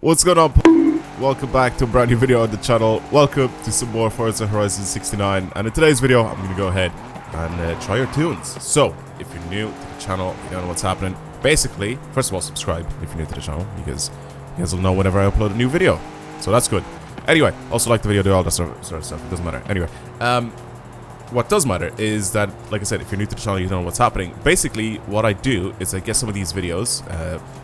What's going on? Welcome back to a brand new video on the channel. Welcome to some more Forza Horizon 69. And in today's video, I'm going to go ahead and try your tunes. So, if you're new to the channel, you don't know what's happening. Basically, first of all, subscribe if you're new to the channel, because you guys will know whenever I upload a new video. So that's good. Anyway, also like the video, do all that sort of stuff. It doesn't matter. Anyway, what does matter is that, like I said, if you're new to the channel, you don't know what's happening. Basically, what I do is I get some of these videos,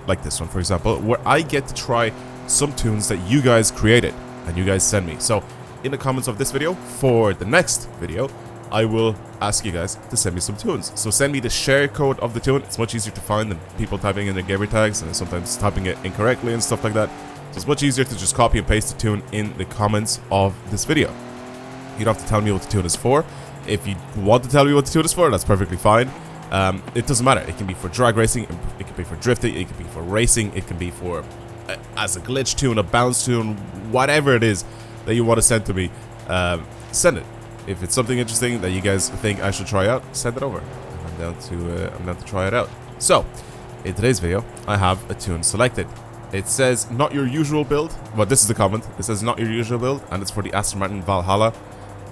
like this one, for example, where I get to try some tunes that you guys created and you guys send me. So, in the comments of this video, for the next video, I will ask you guys to send me some tunes. So send me the share code of the tune. It's much easier to find than people typing in their gamer tags and sometimes typing it incorrectly and stuff like that. So it's much easier to just copy and paste the tune in the comments of this video. You don't have to tell me what the tune is for. If you want to tell me what the tune is for, that's perfectly fine. It doesn't matter. It can be for drag racing, it can be for drifting, it can be for racing, it can be for as a glitch tune, a bounce tune, whatever it is that you want to send to me, send it. If it's something interesting that you guys think I should try out, send it over. I'm down to try it out. So, in today's video, I have a tune selected. It says not your usual build. Well, this is the comment. It says not your usual build, and it's for the Aston Martin Valhalla,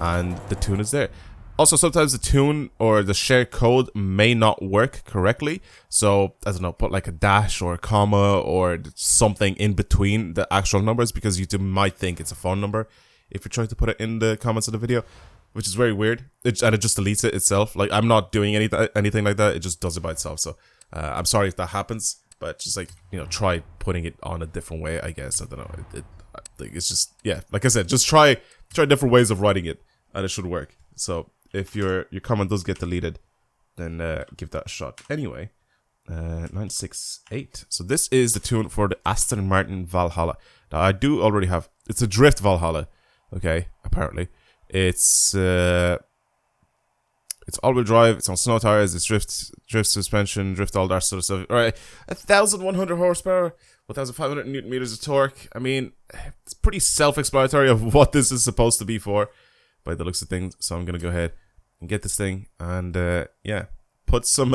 and the tune is there. Also, sometimes the tune or the share code may not work correctly. So, I don't know, put like a dash or a comma or something in between the actual numbers, because you might think it's a phone number if you're trying to put it in the comments of the video, which is very weird. And it just deletes it itself. Like, I'm not doing anything like that. It just does it by itself. So, I'm sorry if that happens, but just like, you know, try putting it on a different way, I guess. I don't know. It's just, yeah, like I said, just try different ways of writing it, and it should work. So, if your comment does get deleted, then give that a shot. Anyway, 968. So this is the tune for the Aston Martin Valhalla. Now I do already have. It's a drift Valhalla. Okay, apparently it's all-wheel drive. It's on snow tires. It's drift suspension, drift all that sort of stuff. All right, 1,100 horsepower, 1,500 newton meters of torque. I mean, it's pretty self-explanatory of what this is supposed to be for, by the looks of things. So I'm gonna go ahead and get this thing and yeah, put some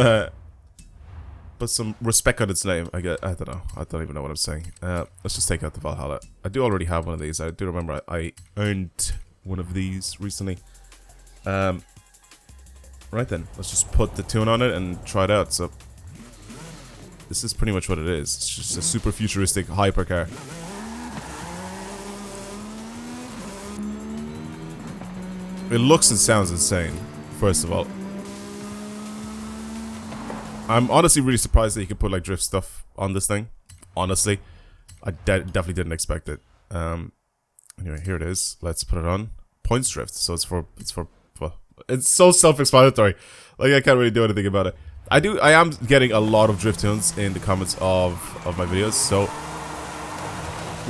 respect on its name. I don't know. I don't even know what I'm saying. Let's just take out the Valhalla. I do already have one of these. I do remember I earned one of these recently. Right then, let's just put the tune on it and try it out. So this is pretty much what it is. It's just a super futuristic hypercar. It looks and sounds insane, first of all. I'm honestly really surprised that you could put like drift stuff on this thing. Honestly, I definitely didn't expect it. Anyway, here it is. Let's put it on. Points drift. So it's so self-explanatory. Like, I can't really do anything about it. I am getting a lot of drift tunes in the comments of my videos, so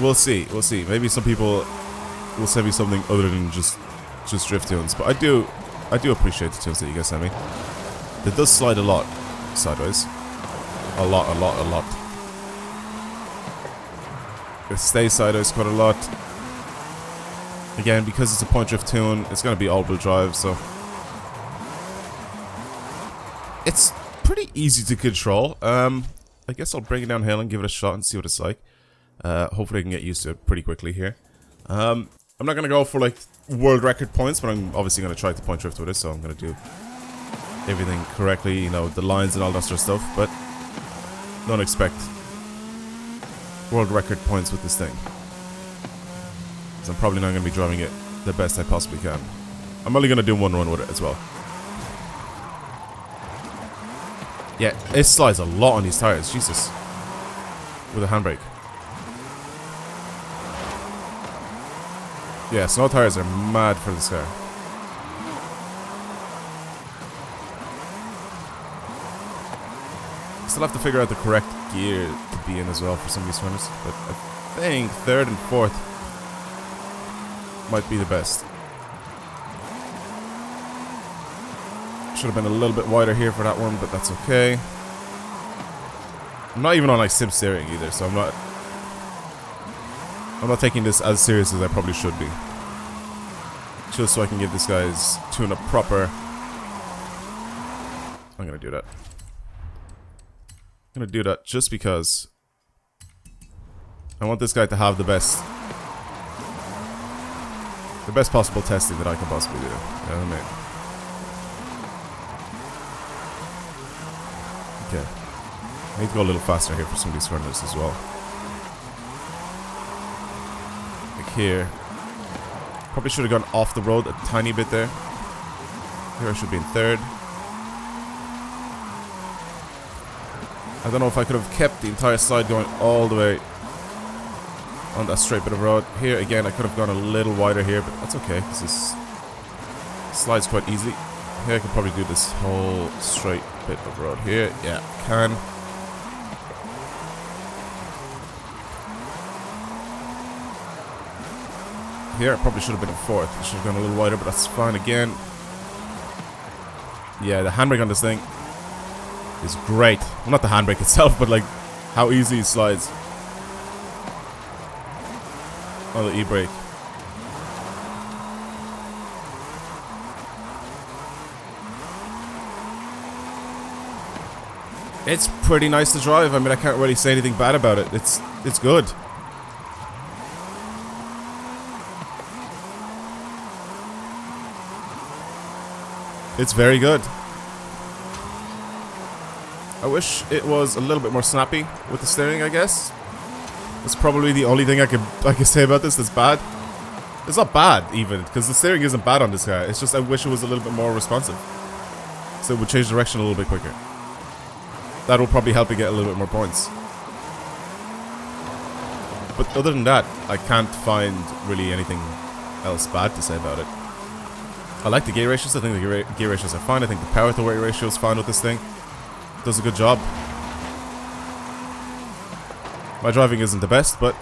we'll see. We'll see. Maybe some people will send me something other than just drift tunes, but I do appreciate the tunes that you guys send me. It does slide a lot sideways. A lot. It stays sideways quite a lot. Again, because it's a point drift tune, it's going to be all-wheel drive, so it's pretty easy to control. I guess I'll bring it downhill and give it a shot and see what it's like. Hopefully I can get used to it pretty quickly here. I'm not going to go for like world record points, but I'm obviously going to try to point drift with it, so I'm going to do everything correctly, you know, the lines and all that sort of stuff, but don't expect world record points with this thing, because I'm probably not going to be driving it the best I possibly can. I'm only going to do one run with it as well. Yeah, it slides a lot on these tires, Jesus, with a handbrake. Yeah, snow tires are mad for this car. Still have to figure out the correct gear to be in as well for some of these runners, but I think third and fourth might be the best. Should have been a little bit wider here for that one, but that's okay. I'm not even on like sim steering either, so I'm not taking this as serious as I probably should be. Just so I can give this guy's tune a proper... I'm gonna do that. I'm gonna do that just because I want this guy to have the best possible testing that I can possibly do. You know what I mean? Okay. I need to go a little faster here for some of these corners as well. Like here. Probably should have gone off the road a tiny bit there. Here I should be in third. I don't know if I could have kept the entire side going all the way on that straight bit of road. Here again I could have gone a little wider here, but that's okay because this slides quite easily. Here I could probably do this whole straight bit of road here. Yeah, can. Here I probably should have been in fourth. I should have gone a little wider, but that's fine again. Yeah, the handbrake on this thing is great. Well, not the handbrake itself, but like how easy it slides. Oh, the e-brake. It's pretty nice to drive. I mean, I can't really say anything bad about it. It's good. It's very good. I wish it was a little bit more snappy with the steering, I guess. That's probably the only thing I can say about this that's bad. It's not bad, even, because the steering isn't bad on this guy. It's just I wish it was a little bit more responsive. So it would change direction a little bit quicker. That will probably help you get a little bit more points. But other than that, I can't find really anything else bad to say about it. I like the gear ratios. I think the gear ratios are fine. I think the power to weight ratio is fine with this thing. Does a good job. My driving isn't the best, but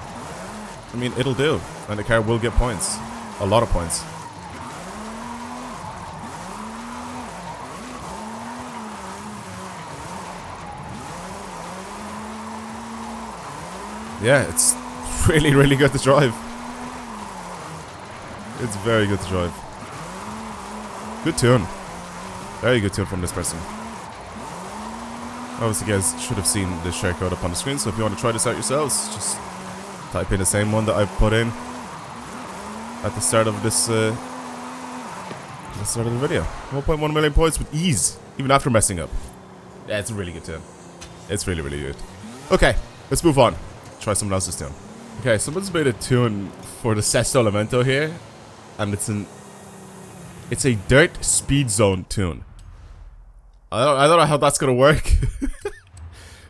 I mean, it'll do. And the car will get points. A lot of points. Yeah, it's really, really good to drive. It's very good to drive. Good tune. Very good tune from this person. Obviously, you guys should have seen the share code up on the screen, so if you want to try this out yourselves, just type in the same one that I put in at the start of this, the video. 1.1 million points with ease, even after messing up. Yeah, it's a really good tune. It's really, really good. Okay, let's move on. Try someone else's tune. Okay, someone's made a tune for the Zesto Elemento here, and it's a dirt speed zone tune. I don't know how that's gonna work,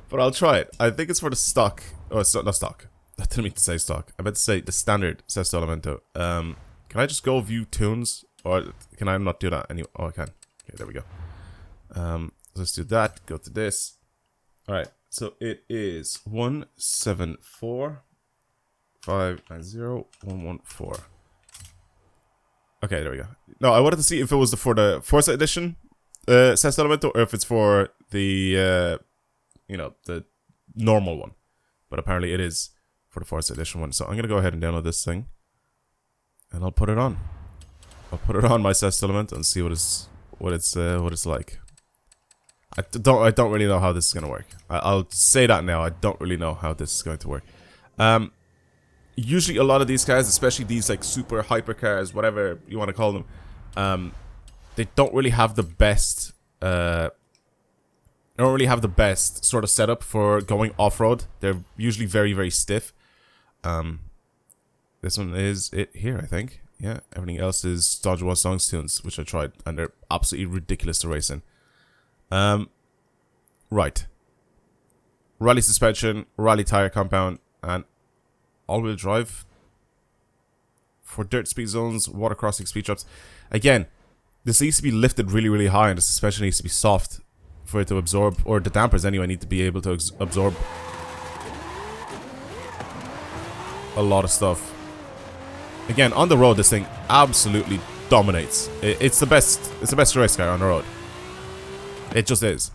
but I'll try it. I think it's for the stock. Oh, it's not stock. I didn't mean to say stock. I meant to say the standard Zesto Elemento. Can I just go view tunes, or can I not do that anymore? Oh, I can. Okay, there we go. Let's do that. Go to this. All right. So it is 174590114. Okay, there we go. No, I wanted to see if it was for the Forza edition Zesto Elemento, or if it's for the you know, the normal one. But apparently it is for the Forza edition one. So I'm gonna go ahead and download this thing, and I'll put it on. I'll put it on my Zesto Elemento and see what it's like. I don't really know how this is gonna work. I'll say that now. I don't really know how this is going to work. Usually a lot of these cars, especially these like super hyper cars, whatever you want to call them, they don't really have the best sort of setup for going off-road. They're usually very, very stiff. This one is it here, I think. Yeah, everything else is Dodge One Songs tunes, which I tried, and they're absolutely ridiculous to race in. Right. Rally suspension, rally tire compound, and all-wheel drive for dirt speed zones, water crossing speed drops. Again, this needs to be lifted really, really high, and the suspension needs to be soft for it to absorb, or the dampers anyway need to be able to absorb a lot of stuff. Again, on the road, this thing absolutely dominates. It's the best race car on the road. It just is.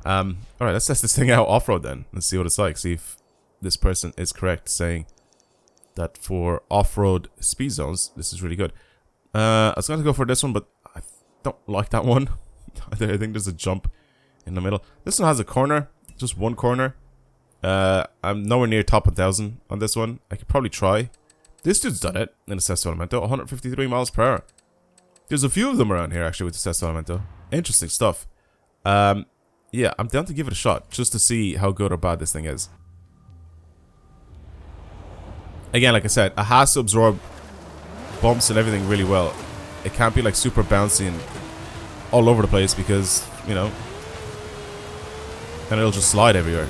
Alright, let's test this thing out off-road then. Let's see what it's like. See if this person is correct saying that for off-road speed zones, this is really good. I was going to go for this one, but I don't like that one. I think there's a jump in the middle. This one has a corner. Just one corner. I'm nowhere near top 1,000 on this one. I could probably try. This dude's done it in the Zesto Elemento, 153 miles per hour. There's a few of them around here actually with the Zesto Elemento. Interesting stuff. Yeah, I'm down to give it a shot just to see how good or bad this thing is. Again, like I said, it has to absorb bumps and everything really well. It can't be like super bouncy and all over the place because, you know, then it'll just slide everywhere.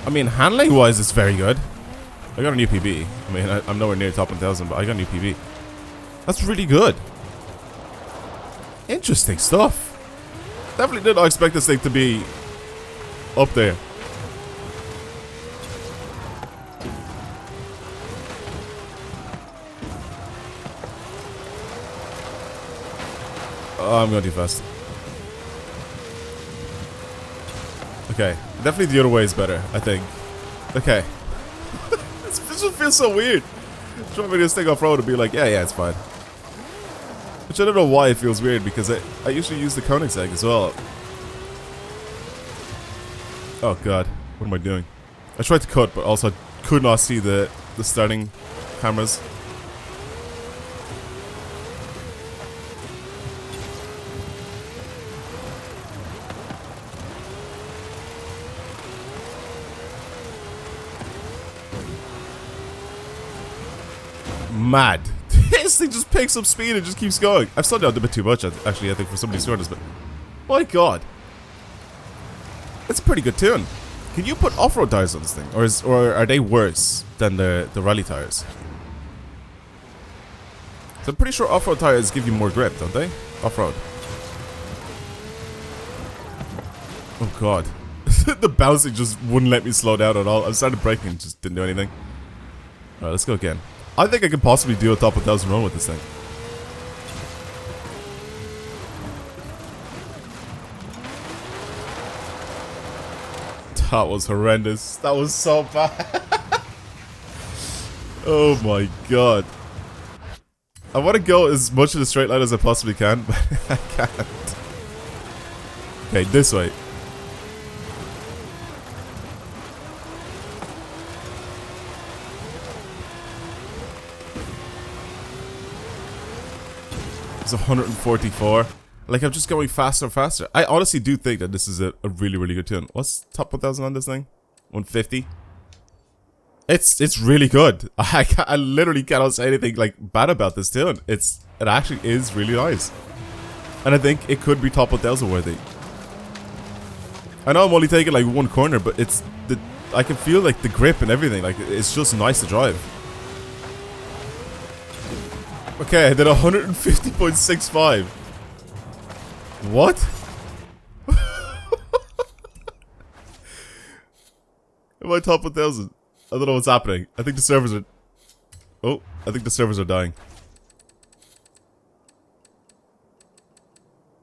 I mean, handling wise, it's very good. I got a new PB. I mean, I'm nowhere near top 1,000, but I got a new PB. That's really good. Interesting stuff. Definitely did not expect this thing to be up there. Oh, I'm going too fast. Okay, definitely the other way is better, I think. Okay. This just feels so weird. Trying me to stick off-road and be like, yeah, it's fine. Which I don't know why it feels weird, because I usually use the Koenigsegg as well. Oh god, what am I doing? I tried to cut, but also could not see the starting cameras. Mad. This thing just picks up speed and just keeps going. I've slowed down a bit too much, actually, I think, for some of these corners, but my god. It's a pretty good tune. Can you put off-road tires on this thing? Or are they worse than the rally tires? So I'm pretty sure off-road tires give you more grip, don't they? Off-road. Oh god. The bouncing just wouldn't let me slow down at all. I started braking and just didn't do anything. Alright, let's go again. I think I could possibly do a top 1,000 run with this thing. That was horrendous. That was so bad. Oh my god. I want to go as much of the straight line as I possibly can, but I can't. Okay, this way. It's 144. Like, I'm just going faster and faster. I honestly do think that this is a really, really good tune. What's top 1,000 on this thing? 150? It's really good. I literally cannot say anything like bad about this tune. It actually is really nice. And I think it could be top 1,000 worthy. I know I'm only taking like one corner, but I can feel like the grip and everything. Like, it's just nice to drive. Okay, I did 150.65. What? Am I top 1,000? I don't know what's happening. I think the servers are... Oh, I think the servers are dying.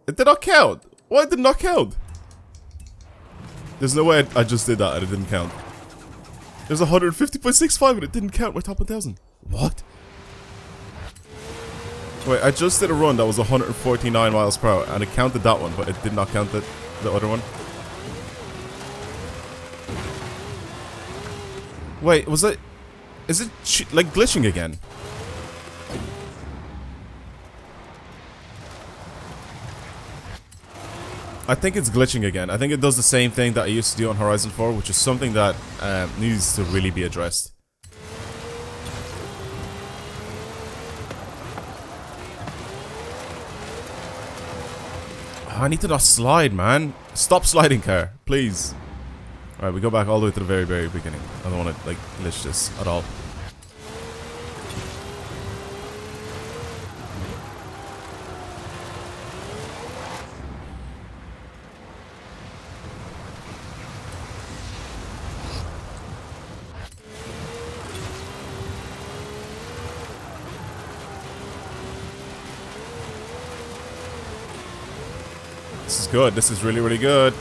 It did not count. Why did it not count? There's no way I just did that and it didn't count. There's 150.65 and it didn't count my top 1,000. What? Wait, I just did a run that was 149 miles per hour and it counted that one, but it did not count the other one. Wait, was it... Is it like glitching again? I think it's glitching again. I think it does the same thing that I used to do on Horizon 4, which is something that needs to really be addressed. I need to not slide, man. Stop sliding, car, please. Alright, we go back all the way to the very, very beginning. I don't want to, like, glitch this at all. This is good. This is really, really good.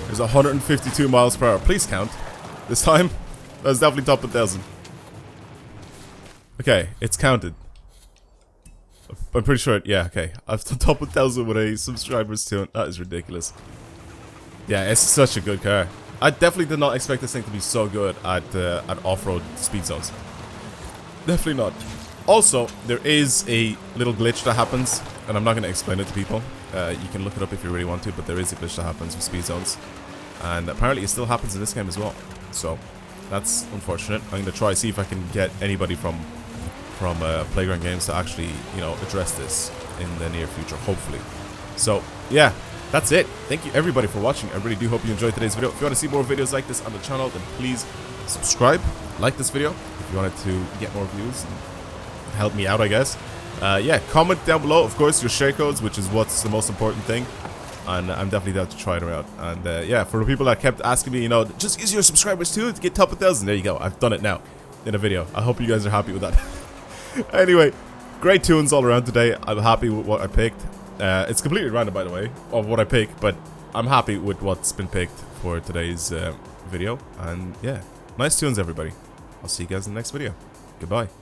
There's 152 miles per hour. Please count. This time, that's definitely top 1,000. Okay, it's counted. I'm pretty sure, yeah, okay. I've done top 1,000 with a subscribers tune. That is ridiculous. Yeah, it's such a good car. I definitely did not expect this thing to be so good at off-road speed zones. Definitely not. Also, there is a little glitch that happens, and I'm not going to explain it to people. You can look it up if you really want to, but there is a glitch that happens with speed zones. And apparently it still happens in this game as well. So, that's unfortunate. I'm going to try see if I can get anybody from Playground Games to actually, you know, address this in the near future, hopefully. So, yeah, that's it. Thank you everybody for watching. I really do hope you enjoyed today's video. If you want to see more videos like this on the channel, then please subscribe, like this video if you wanted to get more views and help me out, I guess. Yeah, comment down below, of course, your share codes, which is what's the most important thing. And I'm definitely down to try it around. And yeah, for the people that kept asking me, you know, just use your subscribers too to get top 1,000. There you go. I've done it now in a video. I hope you guys are happy with that. Anyway, great tunes all around today. I'm happy with what I picked. It's completely random, by the way, of what I picked, but I'm happy with what's been picked for today's video. And yeah, nice tunes, everybody. I'll see you guys in the next video. Goodbye.